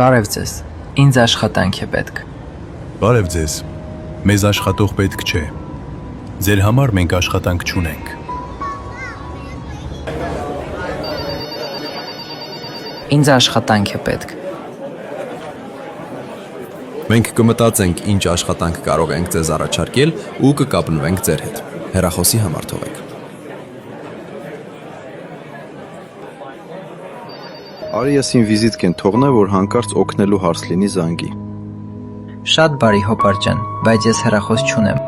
Բարև ձեզ, ինձ աշխատանք է պետք։ Բարև ձեզ, մեզ աշխատող պետք չէ, ձեր համար մենք աշխատանք չունենք։ Ինձ աշխատանք է պետք։ Մենք կմտածենք ինչ աշխատանք կարող ենք ձեզ առաջարկել ու կկապնվենք ձեր հետ։ Հեռախոսի համար թողեք։ Արի ես իմ վիզիտկեն թողնե, որ հանկարծ օգնելու հարց լինի զանգի։ Շատ բարի Հոպար ջան, բայց ես հեռախոս չունեմ։